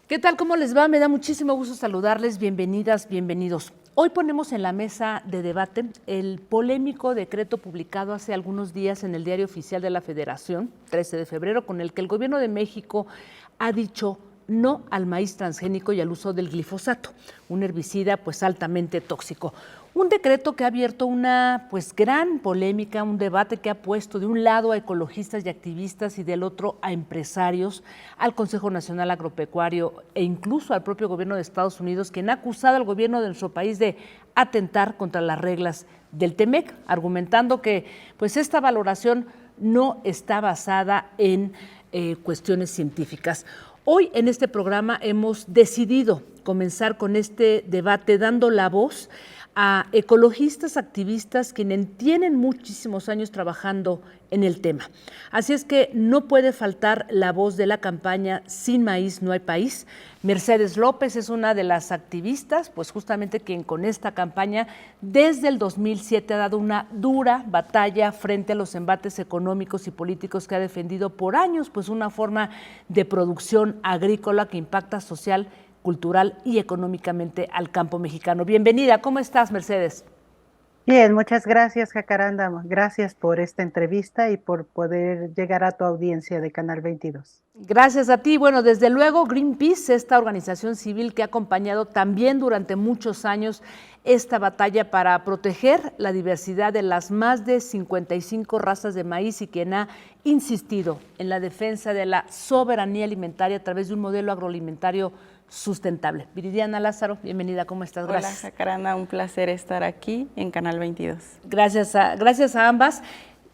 ¿Qué tal? ¿Cómo les va? Me da muchísimo gusto saludarles. Bienvenidas, bienvenidos. Hoy ponemos en la mesa de debate el polémico decreto publicado hace algunos días en el Diario Oficial de la Federación, 13 de febrero, con el que el Gobierno de México ha dicho no al maíz transgénico y al uso del glifosato, un herbicida pues altamente tóxico. Un decreto que ha abierto una pues gran polémica, un debate que ha puesto de un lado a ecologistas y activistas y del otro a empresarios, al Consejo Nacional Agropecuario e incluso al propio gobierno de Estados Unidos, quien ha acusado al gobierno de nuestro país de atentar contra las reglas del TEMEC, argumentando que pues esta valoración no está basada en cuestiones científicas. Hoy en este programa hemos decidido comenzar con este debate dando la voz a ecologistas, activistas, quienes tienen muchísimos años trabajando en el tema. Así es que no puede faltar la voz de la campaña Sin Maíz No Hay País. Mercedes López es una de las activistas, pues justamente quien con esta campaña desde el 2007 ha dado una dura batalla frente a los embates económicos y políticos que ha defendido por años, pues una forma de producción agrícola que impacta social, cultural y económicamente al campo mexicano. Bienvenida, ¿cómo estás, Mercedes? Bien, muchas gracias, Jacaranda. Gracias por esta entrevista y por poder llegar a tu audiencia de Canal 22. Gracias a ti. Bueno, desde luego Greenpeace, esta organización civil que ha acompañado también durante muchos años esta batalla para proteger la diversidad de las más de 55 razas de maíz y quien ha insistido en la defensa de la soberanía alimentaria a través de un modelo agroalimentario sustentable. Viridiana Lázaro, bienvenida, ¿cómo estás? Hola, Gracias. Jacaranda, un placer estar aquí en Canal 22. Gracias a ambas.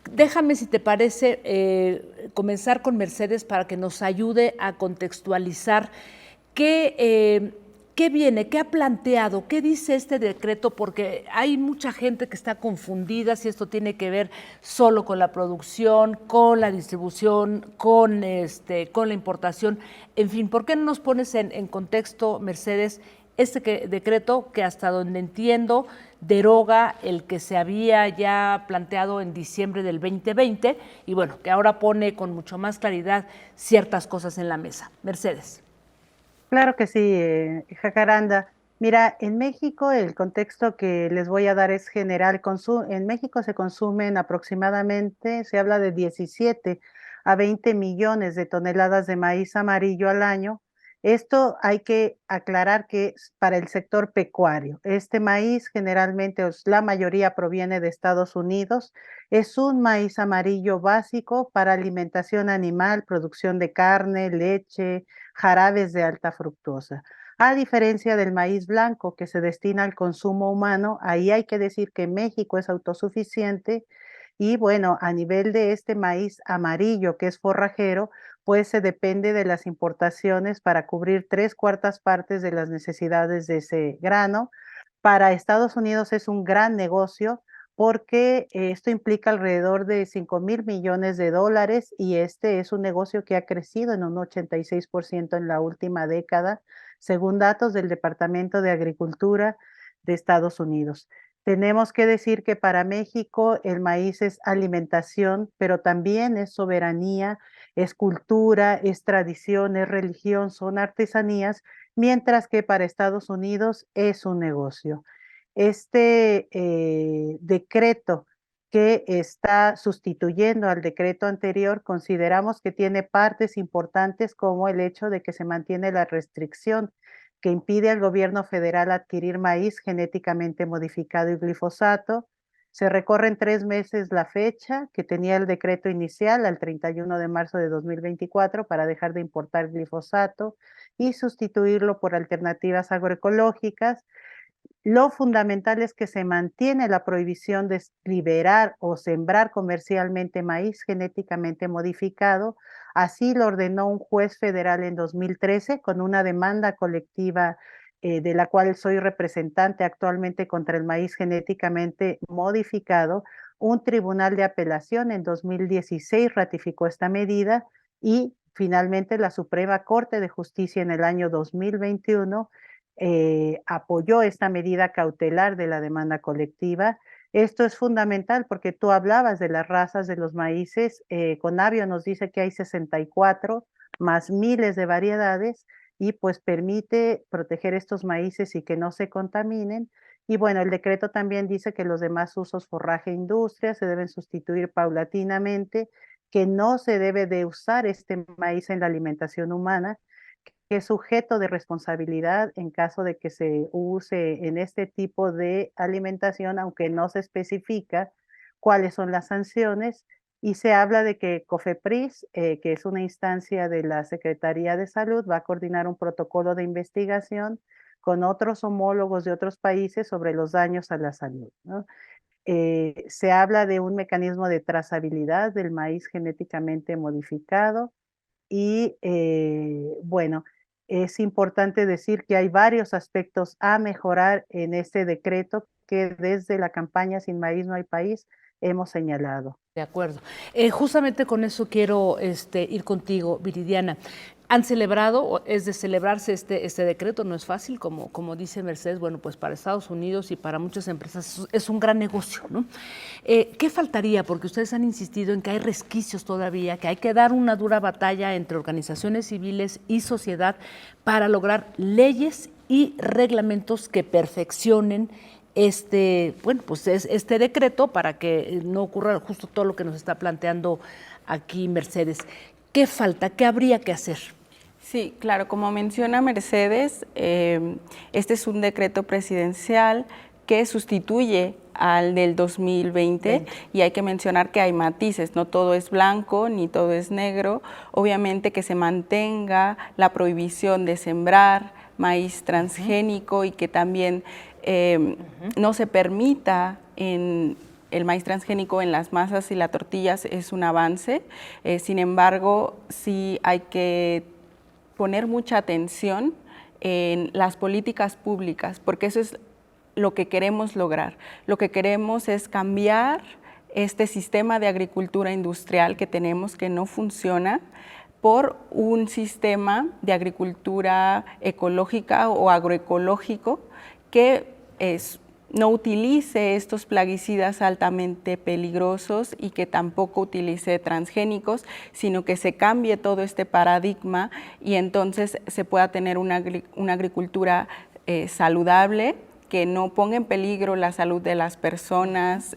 Déjame, si te parece, comenzar con Mercedes para que nos ayude a contextualizar qué viene, qué ha planteado, qué dice este decreto, porque hay mucha gente que está confundida si esto tiene que ver solo con la producción, con la distribución, con la importación. En fin, ¿por qué no nos pones en contexto, Mercedes, decreto que hasta donde entiendo deroga el que se había ya planteado en diciembre del 2020 y bueno, que ahora pone con mucho más claridad ciertas cosas en la mesa? Mercedes. Claro que sí, Jacaranda. Mira, en México el contexto que les voy a dar es general. En México se consumen aproximadamente, se habla de 17 a 20 millones de toneladas de maíz amarillo al año. Esto hay que aclarar que es para el sector pecuario. Este maíz generalmente, la mayoría proviene de Estados Unidos. Es un maíz amarillo básico para alimentación animal, producción de carne, leche, jarabes de alta fructosa. A diferencia del maíz blanco que se destina al consumo humano, ahí hay que decir que México es autosuficiente y bueno, a nivel de este maíz amarillo que es forrajero, pues se depende de las importaciones para cubrir tres cuartas partes de las necesidades de ese grano. Para Estados Unidos es un gran negocio porque esto implica alrededor de 5.000 millones de dólares y este es un negocio que ha crecido en un 86% en la última década, según datos del Departamento de Agricultura de Estados Unidos. Tenemos que decir que para México el maíz es alimentación, pero también es soberanía, es cultura, es tradición, es religión, son artesanías, mientras que para Estados Unidos es un negocio. Este decreto que está sustituyendo al decreto anterior, consideramos que tiene partes importantes como el hecho de que se mantiene la restricción que impide al gobierno federal adquirir maíz genéticamente modificado y glifosato. Se recorren 3 meses la fecha que tenía el decreto inicial al 31 de marzo de 2024 para dejar de importar glifosato y sustituirlo por alternativas agroecológicas. Lo fundamental es que se mantiene la prohibición de liberar o sembrar comercialmente maíz genéticamente modificado. Así lo ordenó un juez federal en 2013 con una demanda colectiva de la cual soy representante actualmente contra el maíz genéticamente modificado. Un tribunal de apelación en 2016 ratificó esta medida y finalmente la Suprema Corte de Justicia en el año 2021 apoyó esta medida cautelar de la demanda colectiva. Esto es fundamental porque tú hablabas de las razas de los maíces. Conavio nos dice que hay 64 más miles de variedades y pues permite proteger estos maíces y que no se contaminen. Y bueno, el decreto también dice que los demás usos forraje e industria se deben sustituir paulatinamente, que no se debe de usar este maíz en la alimentación humana, que es sujeto de responsabilidad en caso de que se use en este tipo de alimentación, aunque no se especifica cuáles son las sanciones, y se habla de que COFEPRIS, que es una instancia de la Secretaría de Salud, va a coordinar un protocolo de investigación con otros homólogos de otros países sobre los daños a la salud, ¿no? Se habla de un mecanismo de trazabilidad del maíz genéticamente modificado y bueno, es importante decir que hay varios aspectos a mejorar en este decreto que desde la campaña Sin Maíz No Hay País hemos señalado. De acuerdo. Justamente con eso quiero ir contigo, Viridiana. Han celebrado, es de celebrarse este decreto, no es fácil, como dice Mercedes, bueno, pues para Estados Unidos y para muchas empresas es un gran negocio, ¿no? ¿Qué faltaría? Porque ustedes han insistido en que hay resquicios todavía, que hay que dar una dura batalla entre organizaciones civiles y sociedad para lograr leyes y reglamentos que perfeccionen este decreto para que no ocurra justo todo lo que nos está planteando aquí Mercedes. ¿Qué falta? ¿Qué habría que hacer? Sí, claro, como menciona Mercedes, este es un decreto presidencial que sustituye al del 2020 y hay que mencionar que hay matices, no todo es blanco ni todo es negro, obviamente que se mantenga la prohibición de sembrar maíz transgénico y que también no se permita el maíz transgénico en las masas y las tortillas es un avance, sin embargo sí hay que poner mucha atención en las políticas públicas, porque eso es lo que queremos lograr. Lo que queremos es cambiar este sistema de agricultura industrial que tenemos, que no funciona, por un sistema de agricultura ecológica o agroecológico que no utilice estos plaguicidas altamente peligrosos y que tampoco utilice transgénicos, sino que se cambie todo este paradigma y entonces se pueda tener una agricultura saludable, que no ponga en peligro la salud de las personas,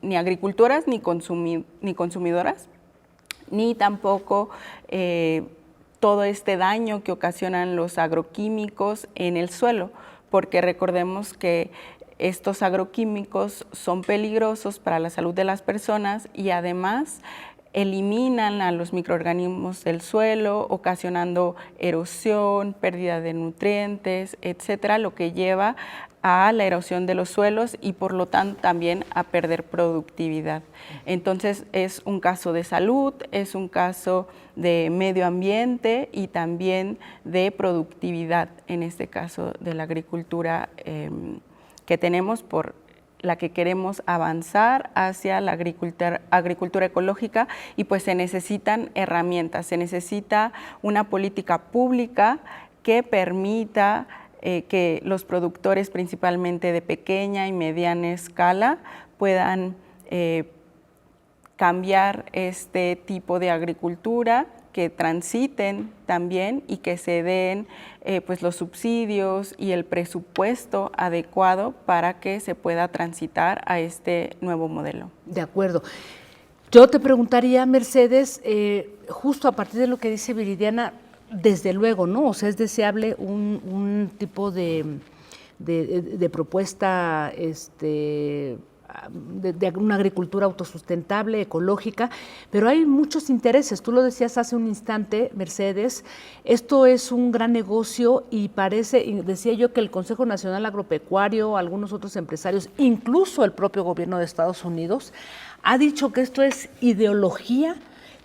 ni agricultoras ni consumidoras, ni tampoco todo este daño que ocasionan los agroquímicos en el suelo, porque recordemos que estos agroquímicos son peligrosos para la salud de las personas y además eliminan a los microorganismos del suelo, ocasionando erosión, pérdida de nutrientes, etcétera, lo que lleva a la erosión de los suelos y por lo tanto también a perder productividad. Entonces es un caso de salud, es un caso de medio ambiente y también de productividad, en este caso de la agricultura que tenemos, por la que queremos avanzar hacia la agricultura ecológica, y pues se necesitan herramientas, se necesita una política pública que permita que los productores, principalmente de pequeña y mediana escala, puedan cambiar este tipo de agricultura, que transiten también y que se den pues los subsidios y el presupuesto adecuado para que se pueda transitar a este nuevo modelo. De acuerdo. Yo te preguntaría, Mercedes, justo a partir de lo que dice Viridiana, desde luego, ¿no? O sea, es deseable un tipo de propuesta de una agricultura autosustentable, ecológica, pero hay muchos intereses. Tú lo decías hace un instante, Mercedes, esto es un gran negocio y decía yo que el Consejo Nacional Agropecuario, algunos otros empresarios, incluso el propio gobierno de Estados Unidos, ha dicho que esto es ideología,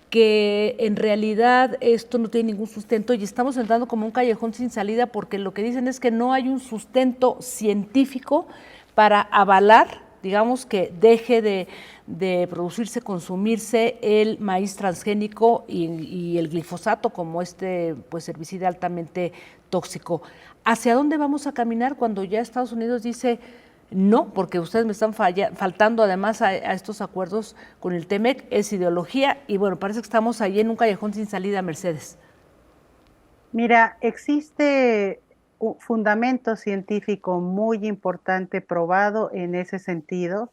que en realidad esto no tiene ningún sustento y estamos entrando como un callejón sin salida porque lo que dicen es que no hay un sustento científico para avalar, digamos, que deje de producirse, consumirse el maíz transgénico y el glifosato como pues herbicida altamente tóxico. ¿Hacia dónde vamos a caminar cuando ya Estados Unidos dice no, porque ustedes me están faltando además a estos acuerdos con el TEMEC, es ideología y bueno, parece que estamos ahí en un callejón sin salida, Mercedes? Mira, existe un fundamento científico muy importante probado en ese sentido.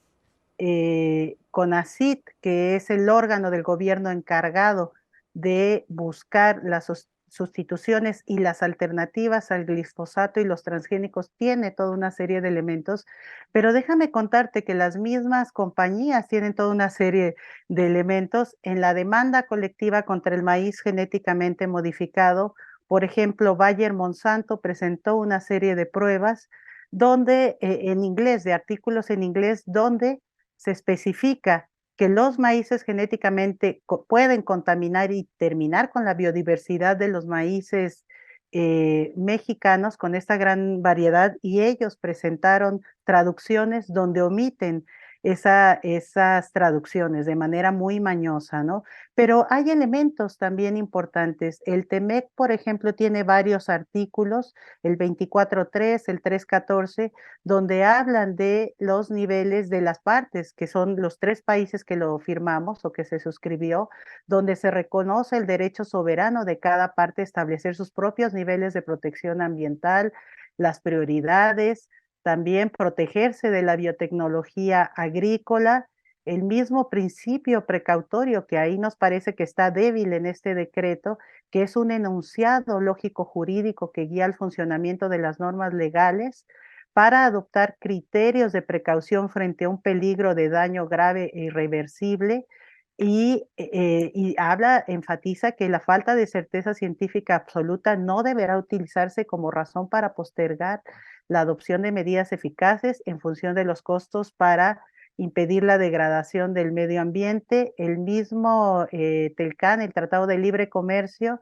CONACYT, que es el órgano del gobierno encargado de buscar las sustituciones y las alternativas al glifosato y los transgénicos, tiene toda una serie de elementos, pero déjame contarte que las mismas compañías tienen toda una serie de elementos en la demanda colectiva contra el maíz genéticamente modificado. Por ejemplo, Bayer Monsanto presentó una serie de pruebas donde, en inglés, de artículos en inglés, donde se especifica que los maíces genéticamente pueden contaminar y terminar con la biodiversidad de los maíces mexicanos con esta gran variedad, y ellos presentaron traducciones donde omiten esas traducciones de manera muy mañosa, ¿no? Pero hay elementos también importantes. El TEMEC, por ejemplo, tiene varios artículos, el 24.3, el 3.14, donde hablan de los niveles de las partes, que son los 3 países que lo firmamos o que se suscribió, donde se reconoce el derecho soberano de cada parte a establecer sus propios niveles de protección ambiental, las prioridades, también protegerse de la biotecnología agrícola, el mismo principio precautorio que ahí nos parece que está débil en este decreto, que es un enunciado lógico jurídico que guía el funcionamiento de las normas legales para adoptar criterios de precaución frente a un peligro de daño grave e irreversible, y enfatiza que la falta de certeza científica absoluta no deberá utilizarse como razón para postergar la adopción de medidas eficaces en función de los costos para impedir la degradación del medio ambiente. El mismo TELCAN, el Tratado de Libre Comercio,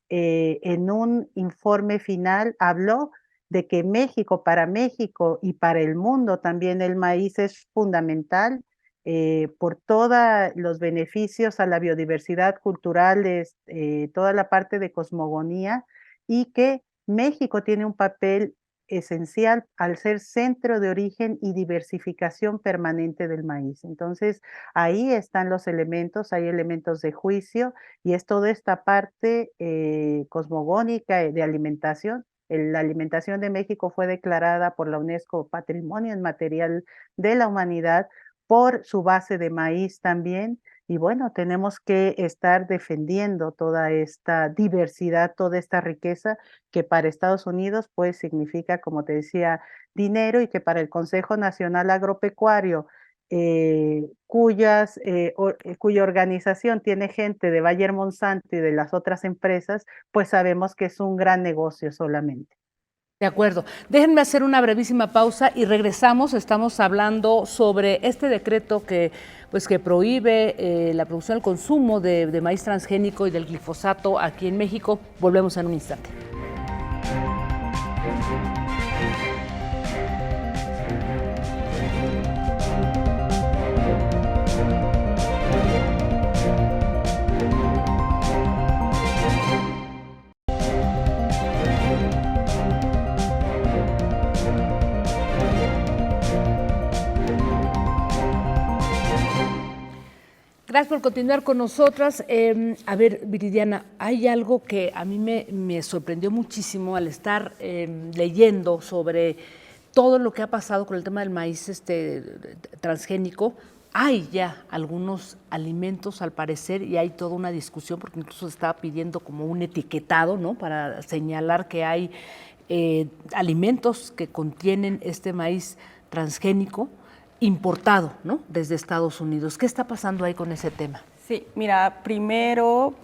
en un informe final habló de que para México y para el mundo también el maíz es fundamental por todos los beneficios a la biodiversidad cultural, toda la parte de cosmogonía, y que México tiene un papel esencial al ser centro de origen y diversificación permanente del maíz. Entonces, ahí están los elementos, hay elementos de juicio, y es toda esta parte cosmogónica de alimentación. La alimentación de México fue declarada por la UNESCO Patrimonio Inmaterial de la Humanidad por su base de maíz también. Y bueno, tenemos que estar defendiendo toda esta diversidad, toda esta riqueza que para Estados Unidos pues significa, como te decía, dinero, y que para el Consejo Nacional Agropecuario, cuya organización tiene gente de Bayer Monsanto y de las otras empresas, pues sabemos que es un gran negocio solamente. De acuerdo. Déjenme hacer una brevísima pausa y regresamos. Estamos hablando sobre este decreto que prohíbe la producción y el consumo de maíz transgénico y del glifosato aquí en México. Volvemos en un instante. Gracias por continuar con nosotras. A ver, Viridiana, hay algo que a mí me sorprendió muchísimo al estar leyendo sobre todo lo que ha pasado con el tema del maíz transgénico. Hay ya algunos alimentos, al parecer, y hay toda una discusión, porque incluso se estaba pidiendo como un etiquetado, ¿no?, para señalar que hay alimentos que contienen este maíz transgénico importado, ¿no?, desde Estados Unidos. ¿Qué está pasando ahí con ese tema? Sí, mira, primero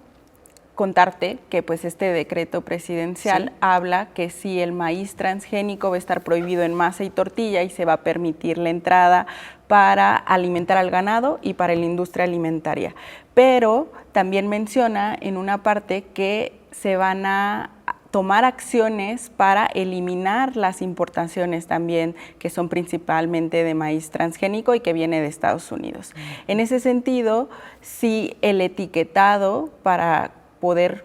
contarte que pues este decreto presidencial habla que si el maíz transgénico va a estar prohibido en masa y tortilla y se va a permitir la entrada para alimentar al ganado y para la industria alimentaria. Pero también menciona en una parte que se van a tomar acciones para eliminar las importaciones también, que son principalmente de maíz transgénico y que viene de Estados Unidos. En ese sentido, sí, el etiquetado para poder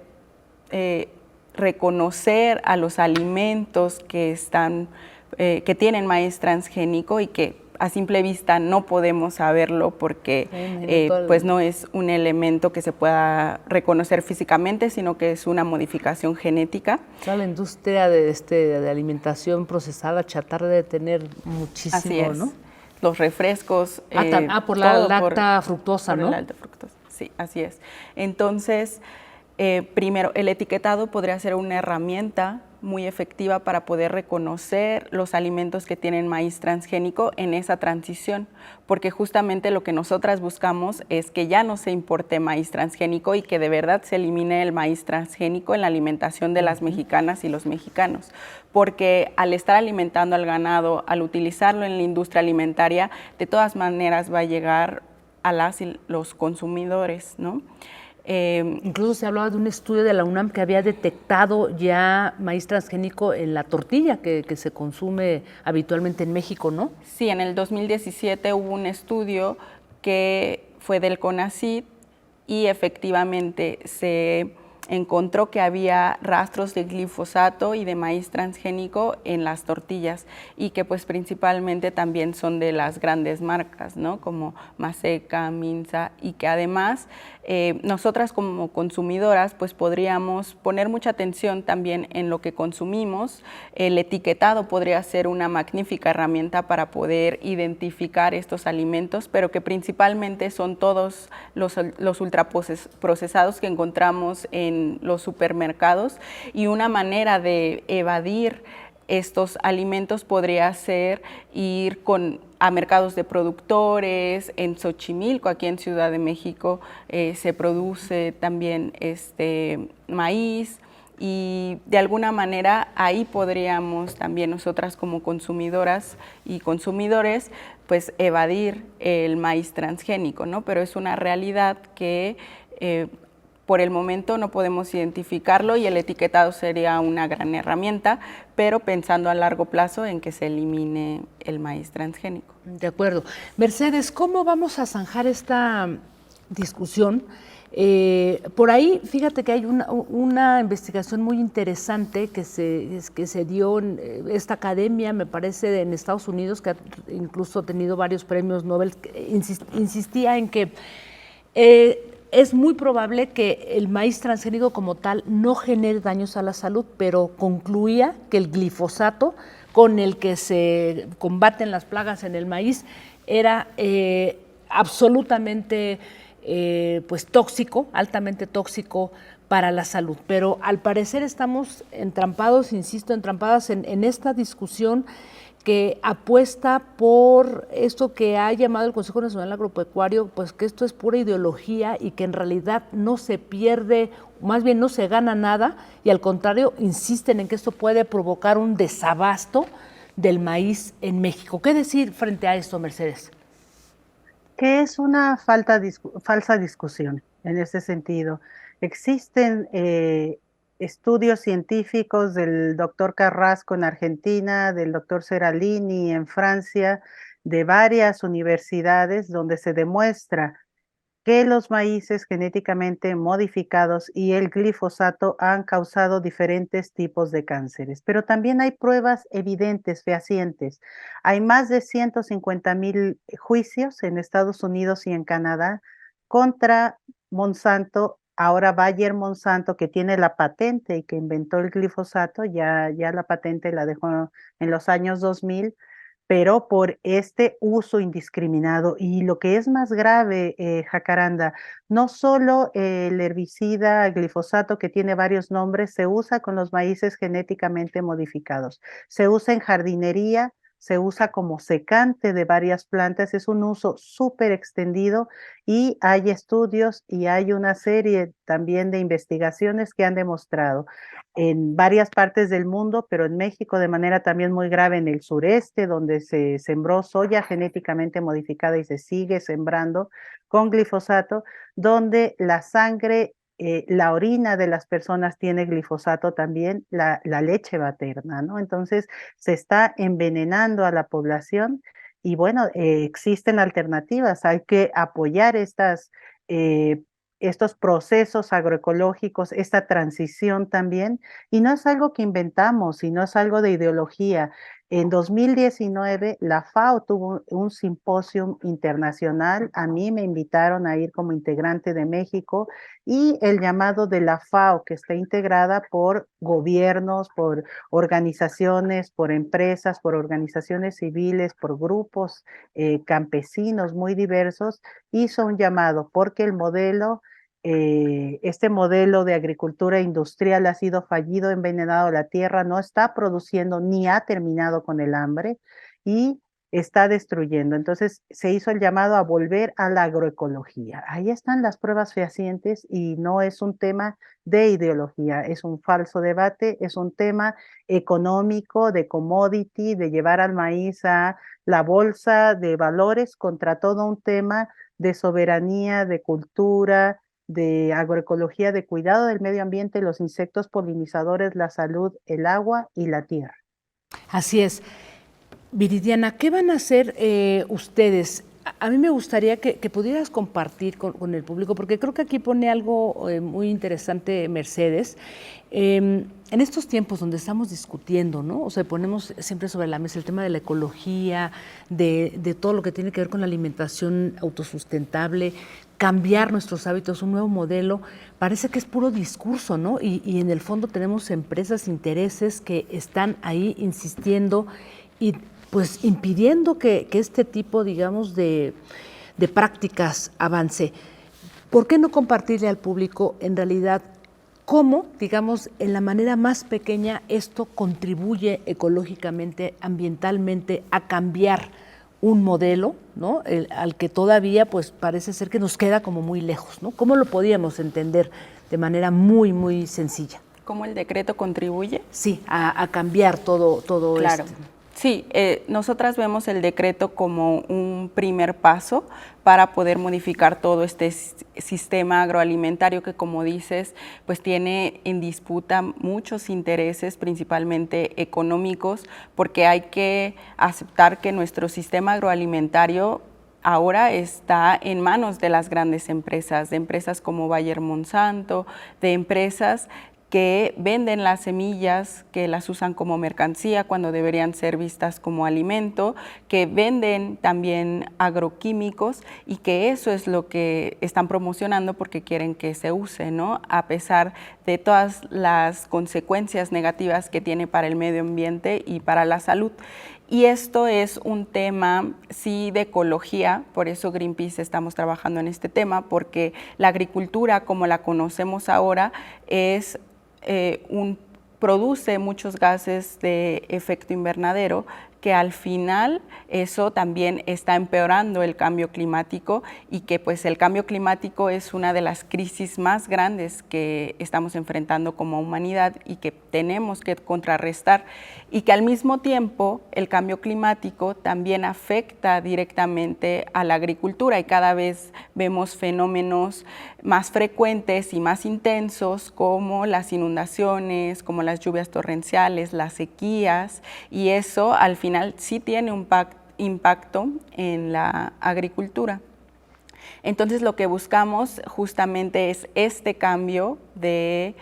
reconocer a los alimentos que tienen maíz transgénico y que a simple vista no podemos saberlo porque pues no es un elemento que se pueda reconocer físicamente, sino que es una modificación genética. Toda la industria de alimentación procesada, chatarra, debe tener muchísimo, Así es. ¿no? Los refrescos. Por la lacta fructosa, por ¿no? la alta fructosa, sí, así es. Entonces, primero, el etiquetado podría ser una herramienta muy efectiva para poder reconocer los alimentos que tienen maíz transgénico en esa transición, porque justamente lo que nosotras buscamos es que ya no se importe maíz transgénico y que de verdad se elimine el maíz transgénico en la alimentación de las mexicanas y los mexicanos, porque al estar alimentando al ganado, al utilizarlo en la industria alimentaria, de todas maneras va a llegar a las y los consumidores, ¿no? Incluso se hablaba de un estudio de la UNAM que había detectado ya maíz transgénico en la tortilla que se consume habitualmente en México, ¿no? Sí, en el 2017 hubo un estudio que fue del CONACYT y efectivamente se encontró que había rastros de glifosato y de maíz transgénico en las tortillas y que pues principalmente también son de las grandes marcas, ¿no? Como Maseca, Minza, y que además nosotras como consumidoras pues podríamos poner mucha atención también en lo que consumimos. El etiquetado podría ser una magnífica herramienta para poder identificar estos alimentos, pero que principalmente son todos los ultraprocesados que encontramos en los supermercados, y una manera de evadir estos alimentos podría ser ir a mercados de productores. En Xochimilco, aquí en Ciudad de México, se produce también maíz, y de alguna manera ahí podríamos también nosotras como consumidoras y consumidores pues evadir el maíz transgénico, ¿no? Pero es una realidad que por el momento no podemos identificarlo, y el etiquetado sería una gran herramienta, pero pensando a largo plazo en que se elimine el maíz transgénico. De acuerdo. Mercedes, ¿cómo vamos a zanjar esta discusión? Por ahí, fíjate que hay una investigación muy interesante que se dio en esta academia, me parece, en Estados Unidos, que ha incluso tenido varios premios Nobel, que insistía en que es muy probable que el maíz transgénico como tal no genere daños a la salud, pero concluía que el glifosato con el que se combaten las plagas en el maíz era absolutamente pues tóxico, altamente tóxico para la salud. Pero al parecer estamos entrampados, insisto, entrampadas en esta discusión que apuesta por esto que ha llamado el Consejo Nacional Agropecuario, pues que esto es pura ideología y que en realidad no se pierde, más bien no se gana nada, y al contrario insisten en que esto puede provocar un desabasto del maíz en México. ¿Qué decir frente a esto, Mercedes? Que es una falsa discusión en ese sentido. Existen estudios científicos del doctor Carrasco en Argentina, del doctor Seralini en Francia, de varias universidades donde se demuestra que los maíces genéticamente modificados y el glifosato han causado diferentes tipos de cánceres. Pero también hay pruebas evidentes, fehacientes. Hay más de 150,000 juicios en Estados Unidos y en Canadá contra Monsanto, ahora Bayer Monsanto, que tiene la patente y que inventó el glifosato, ya la patente la dejó en los años 2000, pero por este uso indiscriminado. Y lo que es más grave, Jacaranda, no solo el herbicida glifosato, que tiene varios nombres, se usa con los maíces genéticamente modificados. Se usa en jardinería, se usa como secante de varias plantas, es un uso súper extendido, y hay estudios y hay una serie también de investigaciones que han demostrado en varias partes del mundo, pero en México de manera también muy grave en el sureste, donde se sembró soya genéticamente modificada y se sigue sembrando con glifosato, donde la sangre, la orina de las personas tiene glifosato también, la leche materna, ¿no? Entonces se está envenenando a la población, y bueno, existen alternativas, hay que apoyar estos procesos agroecológicos, esta transición también, y no es algo que inventamos, y no es algo de ideología. En 2019, la FAO tuvo un simposio internacional. A mí me invitaron a ir como integrante de México y el llamado de la FAO, que está integrada por gobiernos, por organizaciones, por empresas, por organizaciones civiles, por grupos campesinos muy diversos, hizo un llamado porque el modelo este modelo de agricultura industrial ha sido fallido, envenenado la tierra, no está produciendo ni ha terminado con el hambre y está destruyendo. Entonces se hizo el llamado a volver a la agroecología. Ahí están las pruebas fehacientes y no es un tema de ideología, es un falso debate, es un tema económico, de commodity, de llevar al maíz a la bolsa de valores contra todo un tema de soberanía, de cultura, de agroecología, de cuidado del medio ambiente, los insectos polinizadores, la salud, el agua y la tierra. Así es. Viridiana, ¿qué van a hacer ustedes? A mí me gustaría que pudieras compartir con el público, porque creo que aquí pone algo muy interesante Mercedes. En estos tiempos donde estamos discutiendo, ¿no? O sea, ponemos siempre sobre la mesa el tema de la ecología, de todo lo que tiene que ver con la alimentación autosustentable, cambiar nuestros hábitos, un nuevo modelo, parece que es puro discurso, ¿no? Y en el fondo tenemos empresas, intereses que están ahí insistiendo y pues impidiendo que este tipo, digamos, de prácticas avance. ¿Por qué no compartirle al público en realidad cómo, digamos, en la manera más pequeña esto contribuye ecológicamente, ambientalmente a cambiar un modelo, ¿no? Al que todavía pues parece ser que nos queda como muy lejos, ¿no? ¿Cómo lo podíamos entender de manera muy, muy sencilla? ¿Cómo el decreto contribuye? Sí, a cambiar todo Claro. esto. Sí, nosotras vemos el decreto como un primer paso para poder modificar todo este sistema agroalimentario que, como dices, pues tiene en disputa muchos intereses, principalmente económicos, porque hay que aceptar que nuestro sistema agroalimentario ahora está en manos de las grandes empresas, de empresas como Bayer Monsanto, de empresas que venden las semillas, que las usan como mercancía cuando deberían ser vistas como alimento, que venden también agroquímicos y que eso es lo que están promocionando porque quieren que se use, ¿no? A pesar de todas las consecuencias negativas que tiene para el medio ambiente y para la salud. Y esto es un tema, sí, de ecología, por eso Greenpeace estamos trabajando en este tema, porque la agricultura, como la conocemos ahora, es produce muchos gases de efecto invernadero, que al final eso también está empeorando el cambio climático y que pues el cambio climático es una de las crisis más grandes que estamos enfrentando como humanidad y que tenemos que contrarrestar, y que al mismo tiempo el cambio climático también afecta directamente a la agricultura y cada vez vemos fenómenos más frecuentes y más intensos como las inundaciones, como las lluvias torrenciales, las sequías, y eso al final sí tiene un impacto en la agricultura. Entonces lo que buscamos justamente es este cambio de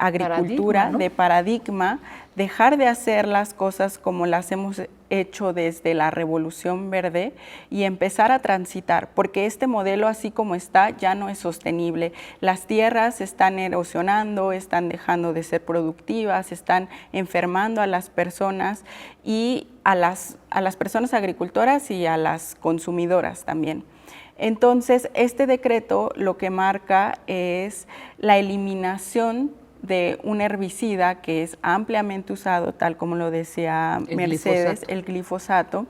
agricultura, Paradigma, ¿no? de paradigma, dejar de hacer las cosas como las hemos hecho desde la Revolución Verde y empezar a transitar, porque este modelo así como está ya no es sostenible. Las tierras están erosionando, están dejando de ser productivas, están enfermando a las personas y a las personas agricultoras y a las consumidoras también. Entonces, este decreto lo que marca es la eliminación de un herbicida que es ampliamente usado, tal como lo decía Mercedes, el glifosato,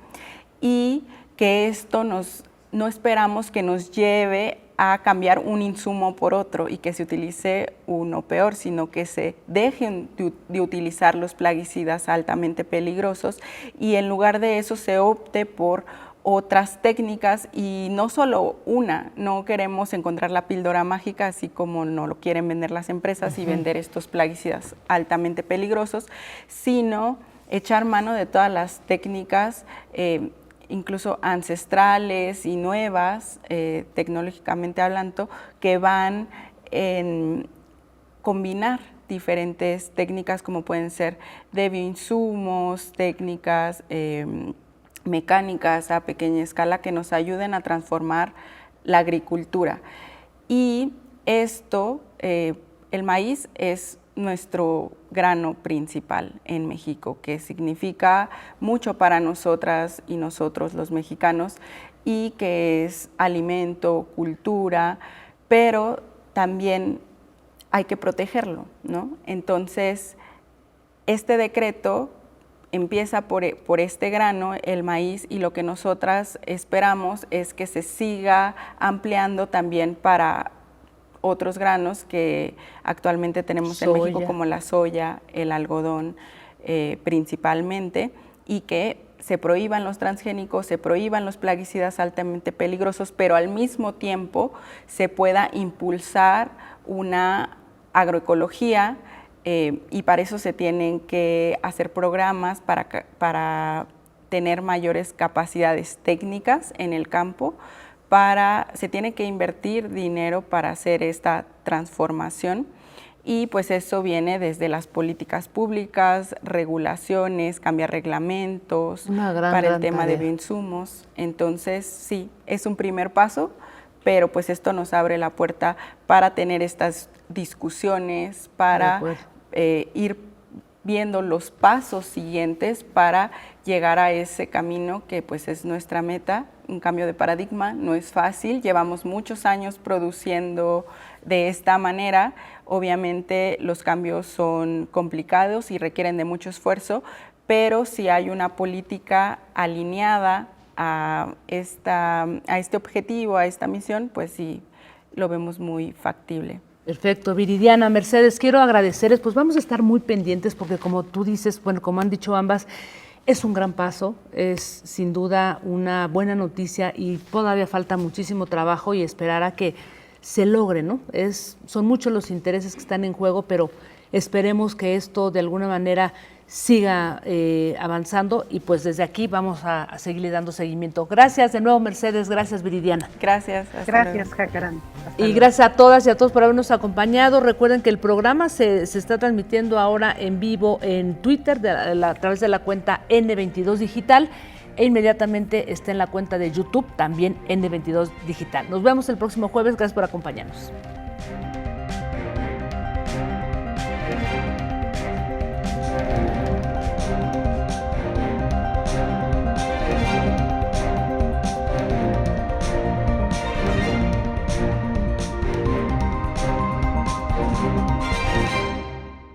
y que esto no esperamos que nos lleve a cambiar un insumo por otro y que se utilice uno peor, sino que se dejen de utilizar los plaguicidas altamente peligrosos y en lugar de eso se opte por otras técnicas, y no solo una, no queremos encontrar la píldora mágica así como no lo quieren vender las empresas y vender estos plaguicidas altamente peligrosos, sino echar mano de todas las técnicas incluso ancestrales y nuevas, tecnológicamente hablando, que van en combinar diferentes técnicas como pueden ser de bioinsumos, técnicas mecánicas a pequeña escala que nos ayuden a transformar la agricultura. Y esto, el maíz es nuestro grano principal en México, que significa mucho para nosotras y nosotros los mexicanos, y que es alimento, cultura, pero también hay que protegerlo, ¿no? Entonces, este decreto empieza por este grano, el maíz, y lo que nosotras esperamos es que se siga ampliando también para otros granos que actualmente tenemos en México, como la soya, el algodón principalmente, y que se prohíban los transgénicos, se prohíban los plaguicidas altamente peligrosos, pero al mismo tiempo se pueda impulsar una agroecología, y para eso se tienen que hacer programas para tener mayores capacidades técnicas en el campo, se tiene que invertir dinero para hacer esta transformación, y pues eso viene desde las políticas públicas, regulaciones, cambiar reglamentos para el tema de bioinsumos. Entonces sí, es un primer paso, pero pues esto nos abre la puerta para tener estas discusiones, para ir viendo los pasos siguientes para llegar a ese camino que pues es nuestra meta. Un cambio de paradigma no es fácil, llevamos muchos años produciendo de esta manera, obviamente los cambios son complicados y requieren de mucho esfuerzo, pero si hay una política alineada a este objetivo, a esta misión, pues sí, lo vemos muy factible. Perfecto, Viridiana, Mercedes, quiero agradecerles, pues vamos a estar muy pendientes porque como tú dices, bueno, como han dicho ambas, es un gran paso, es sin duda una buena noticia y todavía falta muchísimo trabajo y esperar a que se logre, ¿no? Son muchos los intereses que están en juego, pero esperemos que esto de alguna manera siga avanzando y pues desde aquí vamos a seguirle dando seguimiento. Gracias de nuevo, Mercedes, gracias, Viridiana. Gracias. Gracias, Jacaranda. Y gracias a todas y a todos por habernos acompañado. Recuerden que el programa se está transmitiendo ahora en vivo en Twitter a través de la cuenta N22 Digital e inmediatamente está en la cuenta de YouTube también N22 Digital. Nos vemos el próximo jueves. Gracias por acompañarnos.